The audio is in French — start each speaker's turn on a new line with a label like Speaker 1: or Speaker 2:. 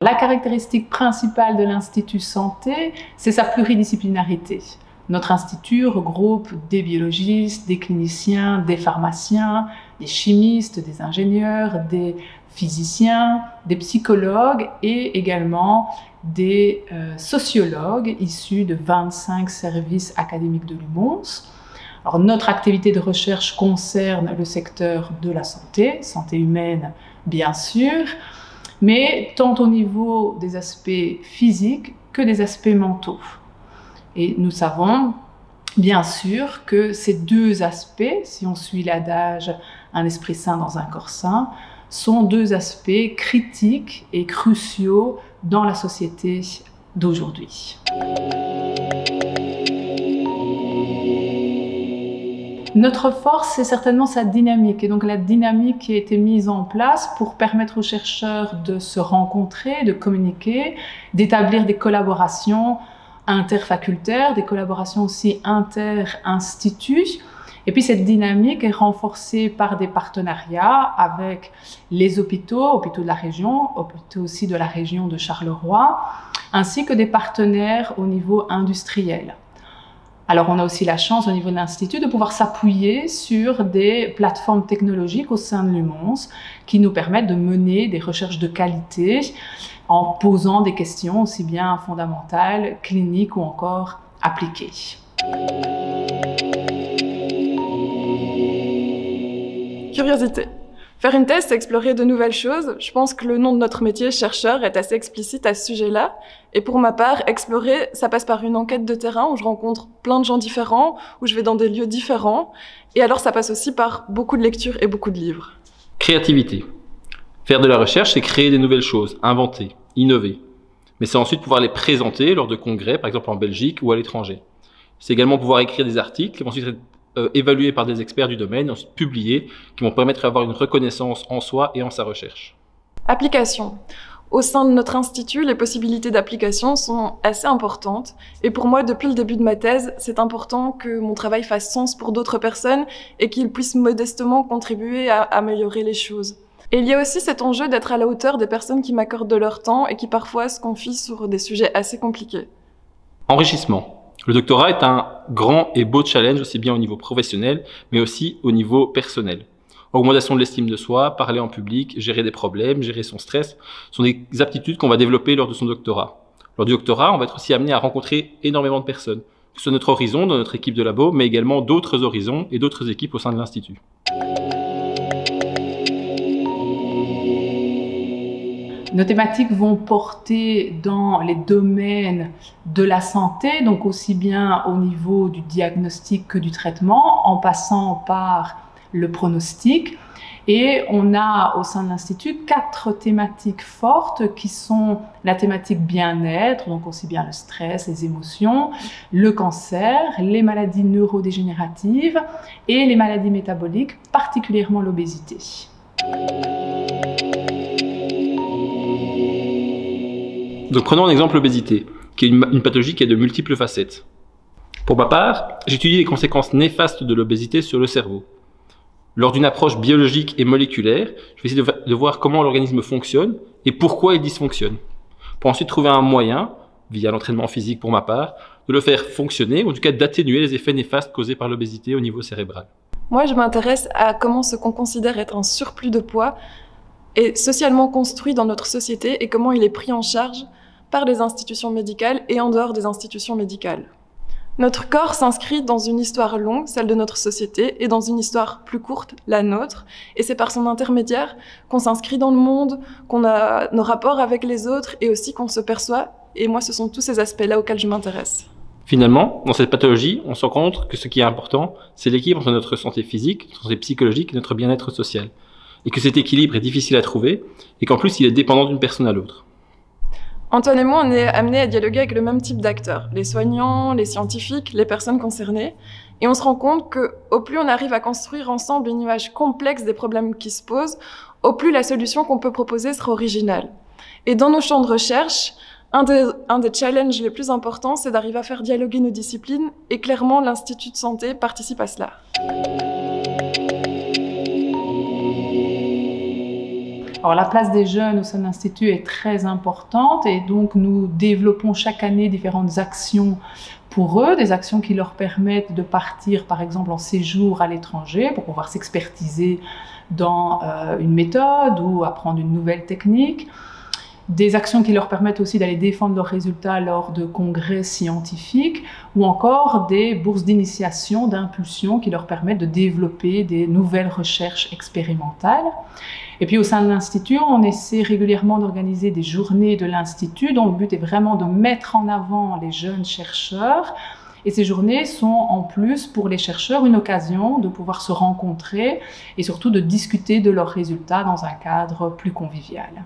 Speaker 1: La caractéristique principale de l'Institut Santé, c'est sa pluridisciplinarité. Notre institut regroupe des biologistes, des cliniciens, des pharmaciens, des chimistes, des ingénieurs, des physiciens, des psychologues et également des sociologues issus de 25 services académiques de l'UMONS. Alors, notre activité de recherche concerne le secteur de la santé humaine bien sûr, mais tant au niveau des aspects physiques que des aspects mentaux. Et nous savons bien sûr que ces deux aspects, si on suit l'adage « un esprit sain dans un corps sain », sont deux aspects critiques et cruciaux dans la société d'aujourd'hui. Notre force, c'est certainement sa dynamique, et donc la dynamique qui a été mise en place pour permettre aux chercheurs de se rencontrer, de communiquer, d'établir des collaborations interfacultaires, des collaborations aussi inter-instituts. Et puis cette dynamique est renforcée par des partenariats avec les hôpitaux de la région, hôpitaux aussi de la région de Charleroi, ainsi que des partenaires au niveau industriel. Alors on a aussi la chance au niveau de l'Institut de pouvoir s'appuyer sur des plateformes technologiques au sein de l'UMONS qui nous permettent de mener des recherches de qualité en posant des questions aussi bien fondamentales, cliniques ou encore appliquées.
Speaker 2: Curiosité. Faire une thèse, c'est explorer de nouvelles choses. Je pense que le nom de notre métier, chercheur, est assez explicite à ce sujet-là. Et pour ma part, explorer, ça passe par une enquête de terrain où je rencontre plein de gens différents, où je vais dans des lieux différents. Et alors, ça passe aussi par beaucoup de lectures et beaucoup de livres.
Speaker 3: Créativité. Faire de la recherche, c'est créer des nouvelles choses, inventer, innover. Mais c'est ensuite pouvoir les présenter lors de congrès, par exemple en Belgique ou à l'étranger. C'est également pouvoir écrire des articles qui vont ensuite être évalués par des experts du domaine, ensuite publiés, qui vont permettre d'avoir une reconnaissance en soi et en sa recherche.
Speaker 2: Application. Au sein de notre institut, les possibilités d'application sont assez importantes. Et pour moi, depuis le début de ma thèse, c'est important que mon travail fasse sens pour d'autres personnes et qu'il puisse modestement contribuer à améliorer les choses. Et il y a aussi cet enjeu d'être à la hauteur des personnes qui m'accordent de leur temps et qui parfois se confient sur des sujets assez compliqués.
Speaker 3: Enrichissement. Le doctorat est un grand et beau challenge aussi bien au niveau professionnel, mais aussi au niveau personnel. Augmentation de l'estime de soi, parler en public, gérer des problèmes, gérer son stress, sont des aptitudes qu'on va développer lors de son doctorat. Lors du doctorat, on va être aussi amené à rencontrer énormément de personnes, que ce soit notre horizon, dans notre équipe de labo, mais également d'autres horizons et d'autres équipes au sein de l'Institut.
Speaker 1: Nos thématiques vont porter dans les domaines de la santé, donc aussi bien au niveau du diagnostic que du traitement, en passant par le pronostic. Et on a au sein de l'Institut 4 thématiques fortes qui sont la thématique bien-être, donc aussi bien le stress, les émotions, le cancer, les maladies neurodégénératives et les maladies métaboliques, particulièrement l'obésité.
Speaker 3: Donc prenons en exemple l'obésité, qui est une pathologie qui a de multiples facettes. Pour ma part, j'étudie les conséquences néfastes de l'obésité sur le cerveau. Lors d'une approche biologique et moléculaire, je vais essayer de voir comment l'organisme fonctionne et pourquoi il dysfonctionne. Pour ensuite trouver un moyen, via l'entraînement physique pour ma part, de le faire fonctionner, ou en tout cas d'atténuer les effets néfastes causés par l'obésité au niveau cérébral.
Speaker 2: Moi, je m'intéresse à comment ce qu'on considère être un surplus de poids est socialement construit dans notre société et comment il est pris en charge par les institutions médicales et en dehors des institutions médicales. Notre corps s'inscrit dans une histoire longue, celle de notre société, et dans une histoire plus courte, la nôtre. Et c'est par son intermédiaire qu'on s'inscrit dans le monde, qu'on a nos rapports avec les autres et aussi qu'on se perçoit. Et moi, ce sont tous ces aspects-là auxquels je m'intéresse.
Speaker 3: Finalement, dans cette pathologie, on se rend compte que ce qui est important, c'est l'équilibre entre notre santé physique, notre santé psychologique et notre bien-être social. Et que cet équilibre est difficile à trouver, et qu'en plus, il est dépendant d'une personne à l'autre.
Speaker 2: Antoine et moi, on est amenés à dialoguer avec le même type d'acteurs, les soignants, les scientifiques, les personnes concernées, et on se rend compte que au plus on arrive à construire ensemble une image complexe des problèmes qui se posent, au plus la solution qu'on peut proposer sera originale. Et dans nos champs de recherche, un des challenges les plus importants, c'est d'arriver à faire dialoguer nos disciplines, et clairement, l'Institut de santé participe à cela.
Speaker 1: Alors la place des jeunes au sein de l'Institut est très importante et donc nous développons chaque année différentes actions pour eux, des actions qui leur permettent de partir par exemple en séjour à l'étranger pour pouvoir s'expertiser dans une méthode ou apprendre une nouvelle technique. Des actions qui leur permettent aussi d'aller défendre leurs résultats lors de congrès scientifiques ou encore des bourses d'initiation, d'impulsion qui leur permettent de développer des nouvelles recherches expérimentales. Et puis au sein de l'Institut, on essaie régulièrement d'organiser des journées de l'Institut dont le but est vraiment de mettre en avant les jeunes chercheurs. Et ces journées sont en plus pour les chercheurs une occasion de pouvoir se rencontrer et surtout de discuter de leurs résultats dans un cadre plus convivial.